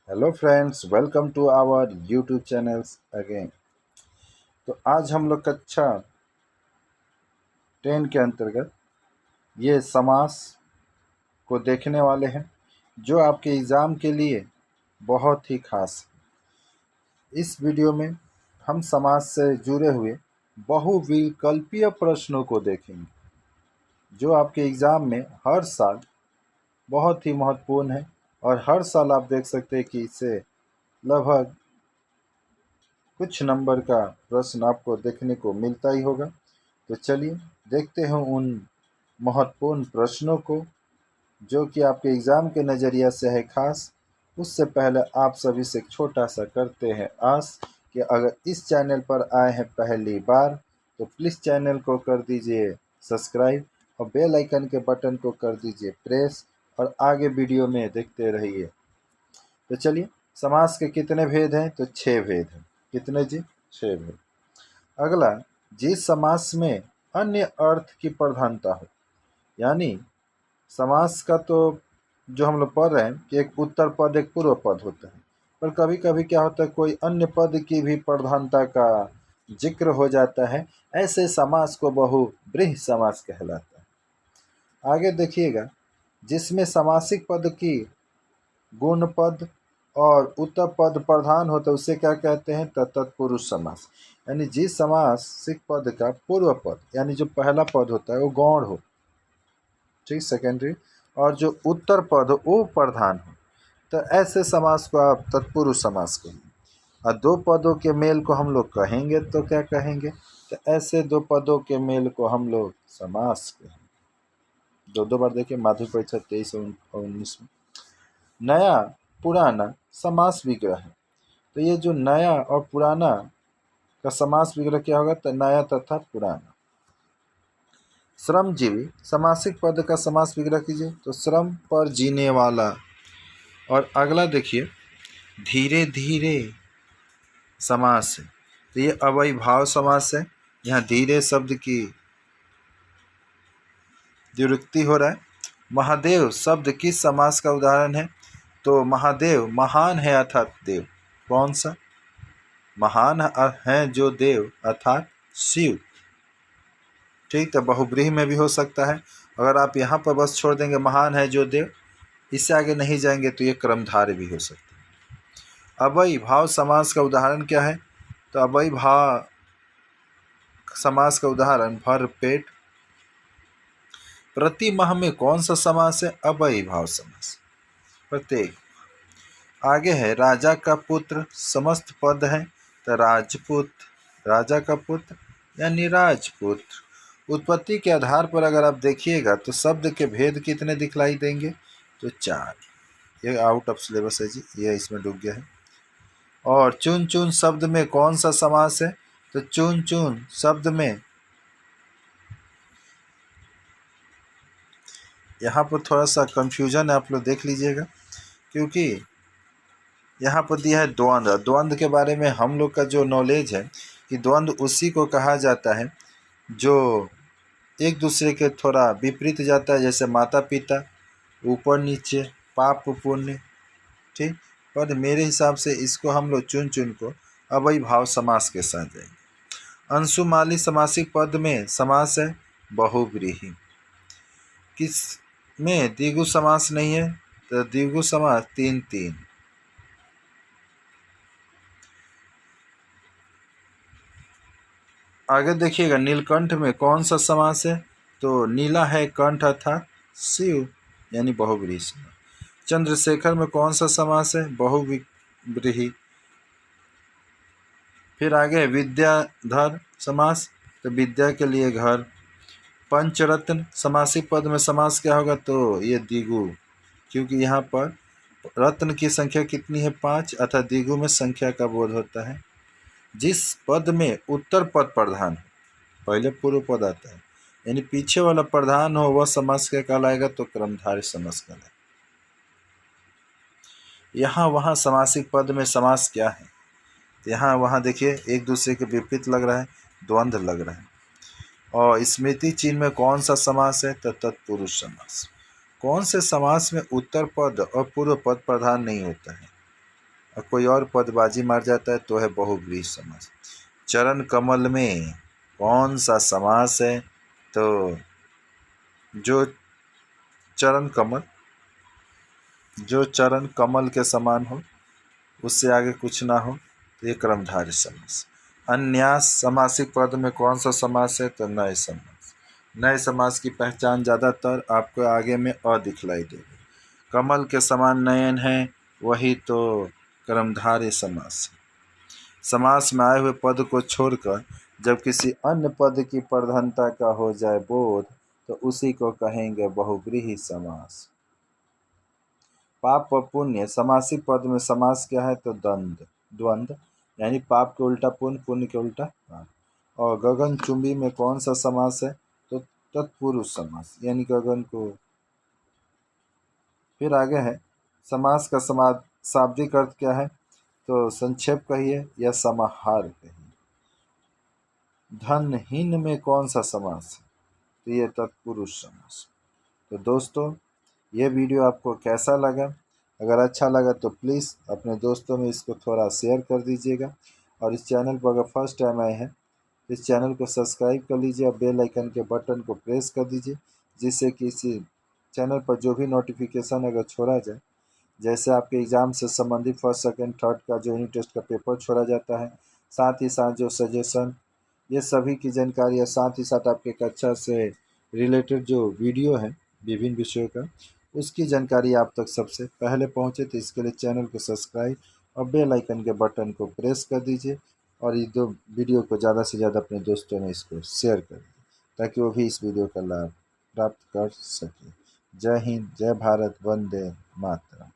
Hello friends, welcome to our YouTube channels again. तो आज हम लोग कक्षा 10 के अंतर्गत ये समास को देखने वाले हैं जो आपके एग्ज़ाम के लिए बहुत ही खास है। इस वीडियो में हम समास से जुड़े हुए बहुविकल्पीय प्रश्नों को देखेंगे जो आपके एग्ज़ाम में हर साल बहुत ही महत्वपूर्ण है और हर साल आप देख सकते हैं कि इससे लगभग कुछ नंबर का प्रश्न आपको देखने को मिलता ही होगा। तो चलिए देखते हैं उन महत्वपूर्ण प्रश्नों को जो कि आपके एग्ज़ाम के नज़रिया से है खास। उससे पहले आप सभी से एक छोटा सा करते हैं आस कि अगर इस चैनल पर आए हैं पहली बार तो प्लीज़ चैनल को कर दीजिए सब्सक्राइब और बेल आइकन के बटन को कर दीजिए प्रेस और आगे वीडियो में देखते रहिए। तो चलिए, समास के कितने भेद हैं? तो 6 भेद हैं। कितने जी? 6 भेद। अगला, जिस समास में अन्य अर्थ की प्रधानता हो, यानी समास का तो जो हम लोग पढ़ रहे हैं कि एक उत्तर पद एक पूर्व पद होता है, पर कभी कभी क्या होता है कोई अन्य पद की भी प्रधानता का जिक्र हो जाता है। ऐसे समास को बहुब्रीहि समास कहलाता है। आगे देखिएगा, जिसमें समासिक पद की गुण पद और उत्तर पद प्रधान होता है उसे क्या कहते हैं? तत्पुरुष समास। यानी जिस समासिक पद का पूर्व पद यानी जो पहला पद होता है वो गौण हो, ठीक, सेकेंडरी, और जो उत्तर पद हो वो प्रधान हो, तो ऐसे समास को आप तत्पुरुष समास कहेंगे। और दो पदों के मेल को हम लोग कहेंगे तो क्या कहेंगे? तो ऐसे दो पदों के मेल को हम लोग समास कहेंगे। दो बार देखिए, माध्यमिक परीक्षा 23 और 19 में। नया पुराना समास विग्रह है। तो ये जो नया और पुराना का समास विग्रह क्या होगा? तो नया तथा पुराना। श्रमजीवी समासिक पद का समास विग्रह कीजिए तो श्रम पर जीने वाला। और अगला देखिए, धीरे धीरे समास है। तो ये अव्ययीभाव समास है। यहाँ धीरे शब्द की द्विरुक्ति हो रहा है। महादेव शब्द किस समास का उदाहरण है? तो महादेव महान है अर्थात देव। कौन सा? महान है जो देव अर्थात शिव। ठीक, तो बहुब्रीहि में भी हो सकता है। अगर आप यहाँ पर बस छोड़ देंगे महान है जो देव, इससे आगे नहीं जाएंगे तो ये क्रमधारय भी हो सकता है। अव्ययीभाव समास का उदाहरण क्या है? तो अव्ययीभाव समास का उदाहरण भर पेट। प्रति माह में कौन सा समास है? अव्ययीभाव समास। प्रत्येक। आगे है राजा का पुत्र, समस्त पद है तो राजपुत्र। राजा का पुत्र यानी राजपुत्र। उत्पत्ति के आधार पर अगर आप देखिएगा तो शब्द के भेद कितने दिखलाई देंगे? तो 4। ये आउट ऑफ सिलेबस है जी, ये इसमें डूब गया है। और चुन चुन शब्द में कौन सा समास है? तो चुन चुन शब्द में यहाँ पर थोड़ा सा कंफ्यूजन है, आप लोग देख लीजिएगा, क्योंकि यहाँ पर दिया है द्वंद्व। द्वंद्व के बारे में हम लोग का जो नॉलेज है कि द्वंद्व उसी को कहा जाता है जो एक दूसरे के थोड़ा विपरीत जाता है, जैसे माता पिता, ऊपर नीचे, पाप पुण्य, ठीक। पर मेरे हिसाब से इसको हम लोग चुन चुन को अव्ययीभाव समास के साथ जाएंगे। अंशुमाली समासिक पद में समास है बहुब्रीहि। किस में द्विगु समास नहीं है? तो द्विगु समास 3-3। आगे देखिएगा, नीलकंठ में कौन सा समास है? तो नीला है कंठ अर्थात शिव, यानी बहुब्रीहि समास। चंद्रशेखर में कौन सा समास है? बहुब्रीहि। फिर आगे विद्याधर समास, तो विद्या के लिए घर। पंचरत्न समासिक पद में समास क्या होगा? तो ये द्विगु, क्योंकि यहाँ पर रत्न की संख्या कितनी है? 5, अर्थात द्विगु में संख्या का बोध होता है। जिस पद में उत्तर पद प्रधान हो, पहले पूर्व पद आता है, यानी पीछे वाला प्रधान हो, वह समास क्या कहलाएगा? तो क्रमधारय समास कहलाएगा। यहाँ वहाँ समासिक पद में समास क्या है? तो यहाँ वहाँ देखिए एक दूसरे के विपरीत लग रहा है, द्वंद्व लग रहा है। और स्मृति चिन्ह में कौन सा समास है? तो तत्पुरुष समास। कौन से समास में उत्तर पद और पूर्व पद प्रधान नहीं होता है? और कोई और पद बाजी मार जाता है तो है बहुव्रीहि समास। चरण कमल में कौन सा समास है? तो जो चरण कमल के समान हो, उससे आगे कुछ ना हो, तो ये कर्मधारय समास। अन्यास समासिक पद में कौन सा समास है? तो नए समास। नए समास की पहचान ज़्यादातर आपको आगे में अ दिखलाई देगी। कमल के समान नयन है, वही तो कर्मधारय समास है। समास में आए हुए पद को छोड़कर जब किसी अन्य पद की प्रधानता का हो जाए बोध, तो उसी को कहेंगे बहुव्रीहि समास। पाप व पुण्य समासिक पद में समास क्या है? तो द्वंद्व, यानी पाप के उल्टा पुण्य, पुण्य के उल्टा पाप। और गगनचुंबी में कौन सा समास है? तो तत्पुरुष समास, यानी गगन को। फिर आगे है समास का शाब्दिक अर्थ क्या है? तो संक्षेप कहिए या समाहार कहिए। धनहीन में कौन सा समास है? तो ये तत्पुरुष समास। तो दोस्तों, ये वीडियो आपको कैसा लगा? अगर अच्छा लगा तो प्लीज़ अपने दोस्तों में इसको थोड़ा शेयर कर दीजिएगा। और इस चैनल पर अगर फर्स्ट टाइम आए हैं तो इस चैनल को सब्सक्राइब कर लीजिए और बेल आइकन के बटन को प्रेस कर दीजिए, जिससे कि इसी चैनल पर जो भी नोटिफिकेशन अगर छोड़ा जाए, जैसे आपके एग्ज़ाम से संबंधित फर्स्ट सेकंड थर्ड का जो यूनिट टेस्ट का पेपर छोड़ा जाता है, साथ ही साथ जो सजेशन, ये सभी की जानकारी, और साथ ही साथ आपके कक्षा से रिलेटेड जो वीडियो है विभिन्न विषयों का, उसकी जानकारी आप तक सबसे पहले पहुंचे, तो इसके लिए चैनल को सब्सक्राइब और बेल आइकन के बटन को प्रेस कर दीजिए। और ये दो वीडियो को ज़्यादा से ज़्यादा अपने दोस्तों में इसको शेयर कर दीजिए, ताकि वो भी इस वीडियो का लाभ प्राप्त कर सकें। जय हिंद, जय भारत, वंदे मातरम।